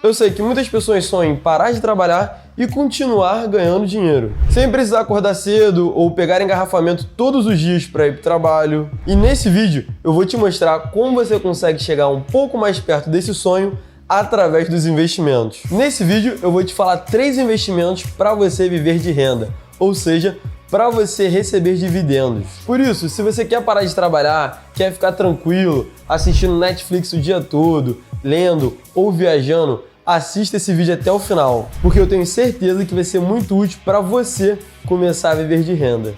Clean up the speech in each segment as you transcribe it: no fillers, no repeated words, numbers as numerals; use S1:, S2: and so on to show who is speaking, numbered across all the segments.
S1: Eu sei que muitas pessoas sonham em parar de trabalhar e continuar ganhando dinheiro, sem precisar acordar cedo ou pegar engarrafamento todos os dias para ir para o trabalho. E nesse vídeo eu vou te mostrar como você consegue chegar um pouco mais perto desse sonho através dos investimentos. Nesse vídeo eu vou te falar 3 investimentos para você viver de renda, ou seja, para você receber dividendos. Por isso, se você quer parar de trabalhar, quer ficar tranquilo, assistindo Netflix o dia todo, lendo ou viajando, assista esse vídeo até o final, porque eu tenho certeza que vai ser muito útil para você começar a viver de renda.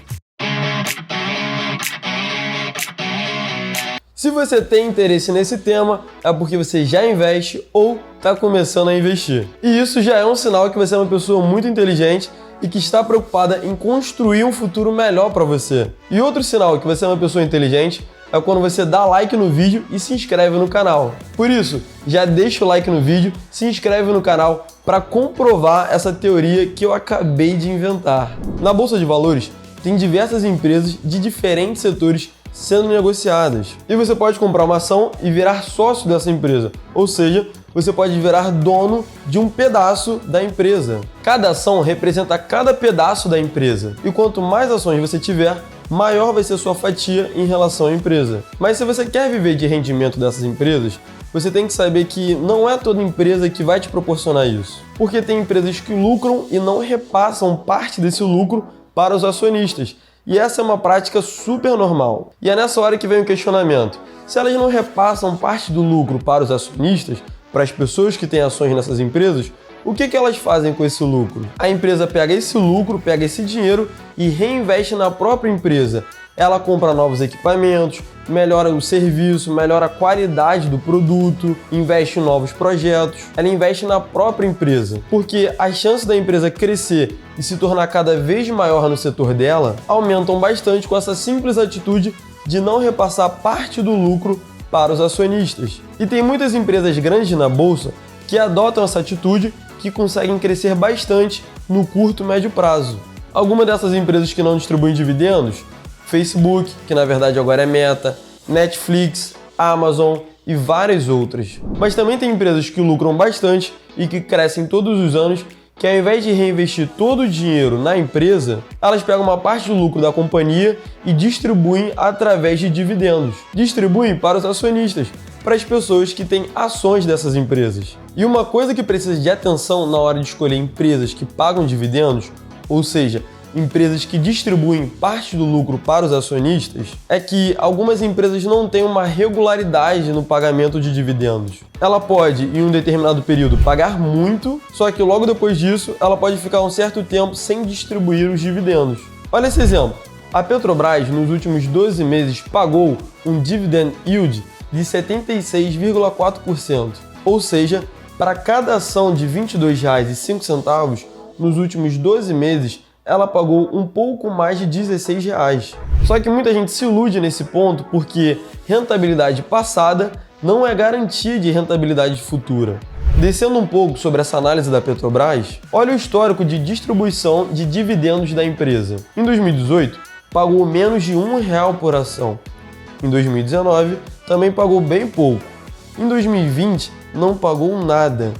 S1: Se você tem interesse nesse tema, é porque você já investe ou está começando a investir. E isso já é um sinal que você é uma pessoa muito inteligente e que está preocupada em construir um futuro melhor para você. E outro sinal que você é uma pessoa inteligente é quando você dá like no vídeo e se inscreve no canal. Por isso, já deixa o like no vídeo, se inscreve no canal para comprovar essa teoria que eu acabei de inventar. Na Bolsa de Valores, tem diversas empresas de diferentes setores sendo negociadas. E você pode comprar uma ação e virar sócio dessa empresa, ou seja, você pode virar dono de um pedaço da empresa. Cada ação representa cada pedaço da empresa, e quanto mais ações você tiver, maior vai ser sua fatia em relação à empresa. Mas se você quer viver de rendimento dessas empresas, você tem que saber que não é toda empresa que vai te proporcionar isso. Porque tem empresas que lucram e não repassam parte desse lucro para os acionistas. E essa é uma prática super normal. E é nessa hora que vem o questionamento. Se elas não repassam parte do lucro para os acionistas, para as pessoas que têm ações nessas empresas, o que elas fazem com esse lucro? A empresa pega esse lucro, pega esse dinheiro e reinveste na própria empresa. Ela compra novos equipamentos, melhora o serviço, melhora a qualidade do produto, investe em novos projetos. Ela investe na própria empresa, porque as chances da empresa crescer e se tornar cada vez maior no setor dela aumentam bastante com essa simples atitude de não repassar parte do lucro para os acionistas. E tem muitas empresas grandes na bolsa que adotam essa atitude, que conseguem crescer bastante no curto e médio prazo. Algumas dessas empresas que não distribuem dividendos: Facebook, que na verdade agora é Meta, Netflix, Amazon e várias outras. Mas também tem empresas que lucram bastante e que crescem todos os anos, que ao invés de reinvestir todo o dinheiro na empresa, elas pegam uma parte do lucro da companhia e distribuem através de dividendos. Distribuem para os acionistas, para as pessoas que têm ações dessas empresas. E uma coisa que precisa de atenção na hora de escolher empresas que pagam dividendos, ou seja, empresas que distribuem parte do lucro para os acionistas, é que algumas empresas não têm uma regularidade no pagamento de dividendos. Ela pode, em um determinado período, pagar muito, só que logo depois disso, ela pode ficar um certo tempo sem distribuir os dividendos. Olha esse exemplo. A Petrobras, nos últimos 12 meses, pagou um dividend yield de 76,4%. Ou seja, para cada ação de R$ 22,05, nos últimos 12 meses, ela pagou um pouco mais de R$16. Só que muita gente se ilude nesse ponto porque rentabilidade passada não é garantia de rentabilidade futura. Descendo um pouco sobre essa análise da Petrobras, olha o histórico de distribuição de dividendos da empresa. Em 2018, pagou menos de R$1 por ação. Em 2019, também pagou bem pouco. Em 2020, não pagou nada.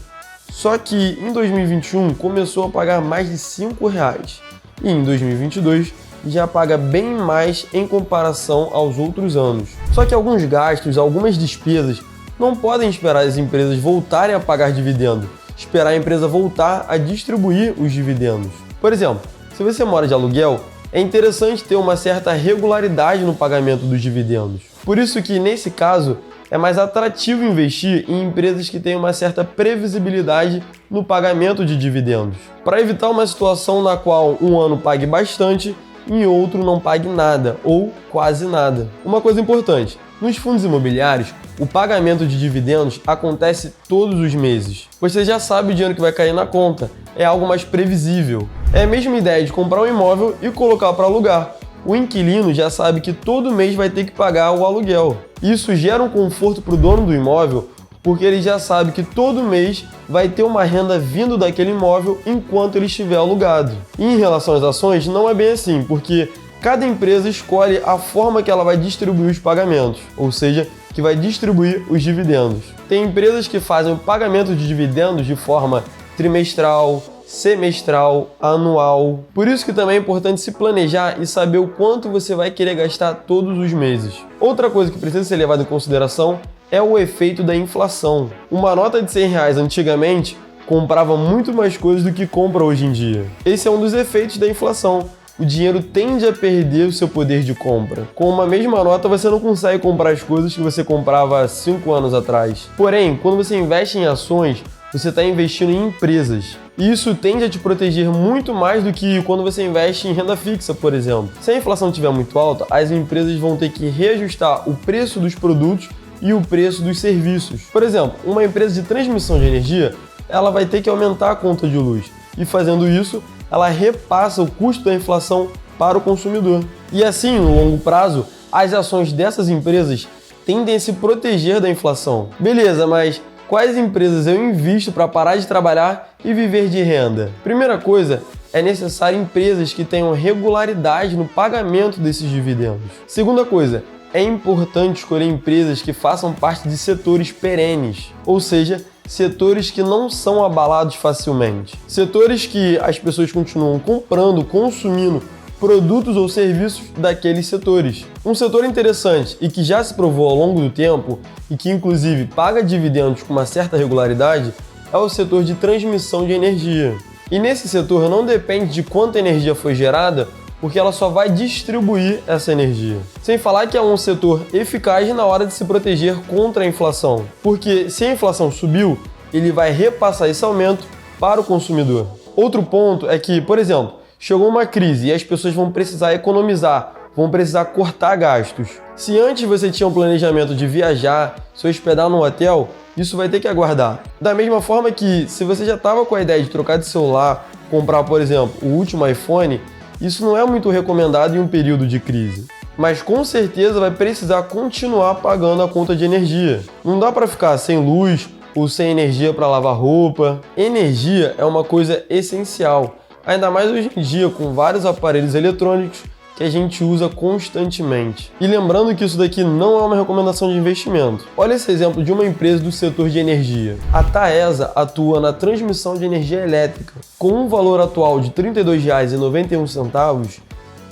S1: Só que em 2021 começou a pagar mais de R$5. E em 2022 já paga bem mais em comparação aos outros anos. Só que alguns gastos, algumas despesas não podem esperar as empresas voltarem a pagar dividendo, esperar a empresa voltar a distribuir os dividendos. Por exemplo, se você mora de aluguel, é interessante ter uma certa regularidade no pagamento dos dividendos. Por isso que, nesse caso, é mais atrativo investir em empresas que têm uma certa previsibilidade no pagamento de dividendos, para evitar uma situação na qual um ano pague bastante e em outro não pague nada ou quase nada. Uma coisa importante: nos fundos imobiliários, o pagamento de dividendos acontece todos os meses. Você já sabe o dinheiro que vai cair na conta, é algo mais previsível. É a mesma ideia de comprar um imóvel e colocar para alugar. O inquilino já sabe que todo mês vai ter que pagar o aluguel. Isso gera um conforto para o dono do imóvel, porque ele já sabe que todo mês vai ter uma renda vindo daquele imóvel enquanto ele estiver alugado. E em relação às ações, não é bem assim, porque cada empresa escolhe a forma que ela vai distribuir os pagamentos, ou seja, que que vai distribuir os dividendos. Tem empresas que fazem o pagamento de dividendos de forma trimestral, semestral, anual. Por isso que também é importante se planejar e saber o quanto você vai querer gastar todos os meses. Outra coisa que precisa ser levada em consideração é o efeito da inflação. Uma nota de R$100 antigamente comprava muito mais coisas do que compra hoje em dia. Esse é um dos efeitos da inflação. O dinheiro tende a perder o seu poder de compra. Com uma mesma nota, você não consegue comprar as coisas que você comprava há 5 anos atrás. Porém, quando você investe em ações, você está investindo em empresas. E isso tende a te proteger muito mais do que quando você investe em renda fixa, por exemplo. Se a inflação estiver muito alta, as empresas vão ter que reajustar o preço dos produtos e o preço dos serviços. Por exemplo, uma empresa de transmissão de energia, ela vai ter que aumentar a conta de luz. E fazendo isso, ela repassa o custo da inflação para o consumidor. E assim, no longo prazo, as ações dessas empresas tendem a se proteger da inflação. Beleza, mas quais empresas eu invisto para parar de trabalhar e viver de renda? Primeira coisa, é necessário empresas que tenham regularidade no pagamento desses dividendos. Segunda coisa, é importante escolher empresas que façam parte de setores perenes, ou seja, setores que não são abalados facilmente. Setores que as pessoas continuam comprando, consumindo produtos ou serviços daqueles setores. Um setor interessante e que já se provou ao longo do tempo e que inclusive paga dividendos com uma certa regularidade é o setor de transmissão de energia. E nesse setor não depende de quanta energia foi gerada, porque ela só vai distribuir essa energia. Sem falar que é um setor eficaz na hora de se proteger contra a inflação, porque se a inflação subiu, ele vai repassar esse aumento para o consumidor. Outro ponto é que, por exemplo, chegou uma crise e as pessoas vão precisar economizar, vão precisar cortar gastos. Se antes você tinha um planejamento de viajar, se hospedar no hotel, isso vai ter que aguardar. Da mesma forma que se você já estava com a ideia de trocar de celular, comprar, por exemplo, o último iPhone, isso não é muito recomendado em um período de crise. Mas com certeza vai precisar continuar pagando a conta de energia. Não dá para ficar sem luz ou sem energia para lavar roupa. Energia é uma coisa essencial, ainda mais hoje em dia com vários aparelhos eletrônicos que a gente usa constantemente. E lembrando que isso daqui não é uma recomendação de investimento. Olha esse exemplo de uma empresa do setor de energia. A Taesa atua na transmissão de energia elétrica. Com um valor atual de R$ 32,91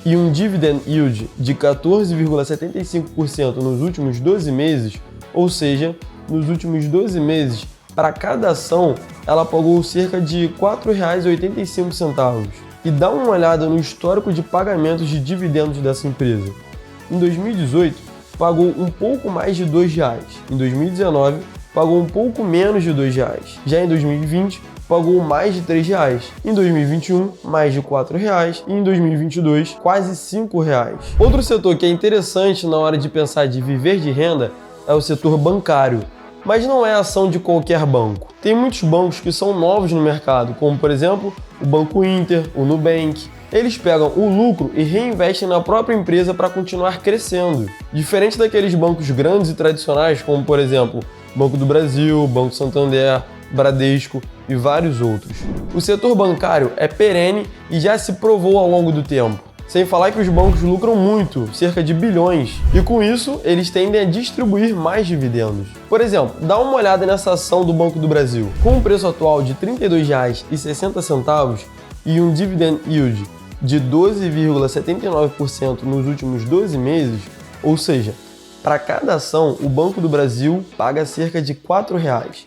S1: e um dividend yield de 14,75% nos últimos 12 meses, ou seja, nos últimos 12 meses, para cada ação, ela pagou cerca de R$ 4,85. E dá uma olhada no histórico de pagamentos de dividendos dessa empresa. Em 2018, pagou um pouco mais de R$ 2,00. Em 2019, pagou um pouco menos de R$ 2,00. Já em 2020, pagou mais de R$ 3,00. Em 2021, mais de R$ 4,00. E em 2022, quase R$ 5,00. Outro setor que é interessante na hora de pensar de viver de renda é o setor bancário. Mas não é ação de qualquer banco. Tem muitos bancos que são novos no mercado, como por exemplo o Banco Inter, o Nubank. Eles pegam o lucro e reinvestem na própria empresa para continuar crescendo. Diferente daqueles bancos grandes e tradicionais, como por exemplo Banco do Brasil, Banco Santander, Bradesco e vários outros. O setor bancário é perene e já se provou ao longo do tempo. Sem falar que os bancos lucram muito, cerca de bilhões, e com isso eles tendem a distribuir mais dividendos. Por exemplo, dá uma olhada nessa ação do Banco do Brasil. Com um preço atual de R$ 32,60 e um dividend yield de 12,79% nos últimos 12 meses, ou seja, para cada ação o Banco do Brasil paga cerca de R$ 4,00.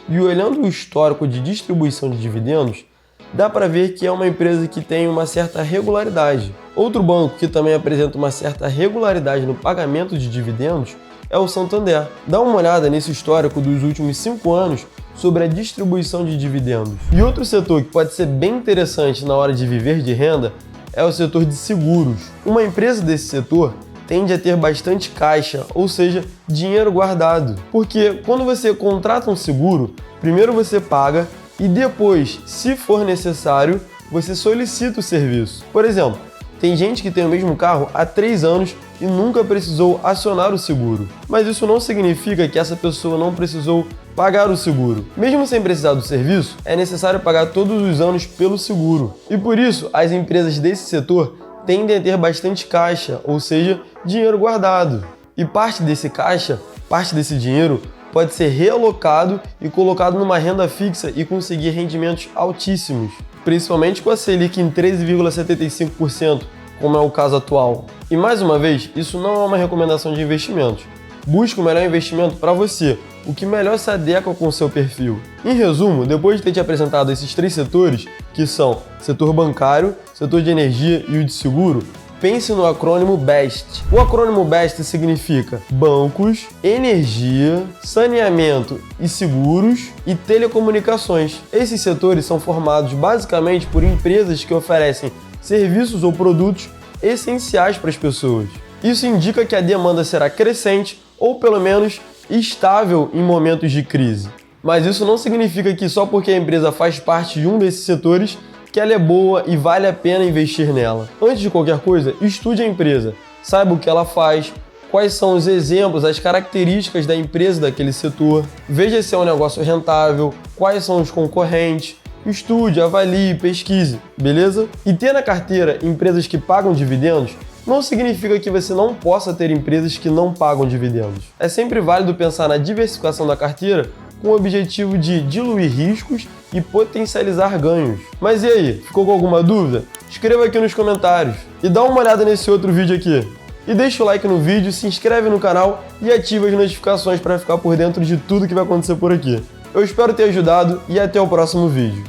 S1: E olhando o histórico de distribuição de dividendos, dá para ver que é uma empresa que tem uma certa regularidade. Outro banco que também apresenta uma certa regularidade no pagamento de dividendos é o Santander. Dá uma olhada nesse histórico dos últimos 5 anos sobre a distribuição de dividendos. E outro setor que pode ser bem interessante na hora de viver de renda é o setor de seguros. Uma empresa desse setor tende a ter bastante caixa, ou seja, dinheiro guardado. Porque quando você contrata um seguro, primeiro você paga e depois, se for necessário, você solicita o serviço. Por exemplo, tem gente que tem o mesmo carro há 3 anos e nunca precisou acionar o seguro. Mas isso não significa que essa pessoa não precisou pagar o seguro. Mesmo sem precisar do serviço, é necessário pagar todos os anos pelo seguro. E por isso, as empresas desse setor tendem a ter bastante caixa, ou seja, dinheiro guardado. E parte desse caixa, parte desse dinheiro, pode ser realocado e colocado numa renda fixa e conseguir rendimentos altíssimos, principalmente com a Selic em 13,75%, como é o caso atual. E mais uma vez, isso não é uma recomendação de investimentos. Busque o melhor investimento para você, o que melhor se adequa com o seu perfil. Em resumo, depois de ter te apresentado esses 3 setores, que são setor bancário, setor de energia e o de seguro, pense no acrônimo BEST. O acrônimo BEST significa bancos, energia, saneamento e seguros e telecomunicações. Esses setores são formados basicamente por empresas que oferecem serviços ou produtos essenciais para as pessoas. Isso indica que a demanda será crescente ou pelo menos estável em momentos de crise. Mas isso não significa que só porque a empresa faz parte de um desses setores que ela é boa e vale a pena investir nela. Antes de qualquer coisa, estude a empresa, saiba o que ela faz, quais são os exemplos, as características da empresa daquele setor, veja se é um negócio rentável, quais são os concorrentes, estude, avalie, pesquise, beleza? E ter na carteira empresas que pagam dividendos não significa que você não possa ter empresas que não pagam dividendos. É sempre válido pensar na diversificação da carteira com o objetivo de diluir riscos e potencializar ganhos. Mas e aí, ficou com alguma dúvida? Escreva aqui nos comentários e dá uma olhada nesse outro vídeo aqui. E deixa o like no vídeo, se inscreve no canal e ativa as notificações para ficar por dentro de tudo que vai acontecer por aqui. Eu espero ter ajudado e até o próximo vídeo.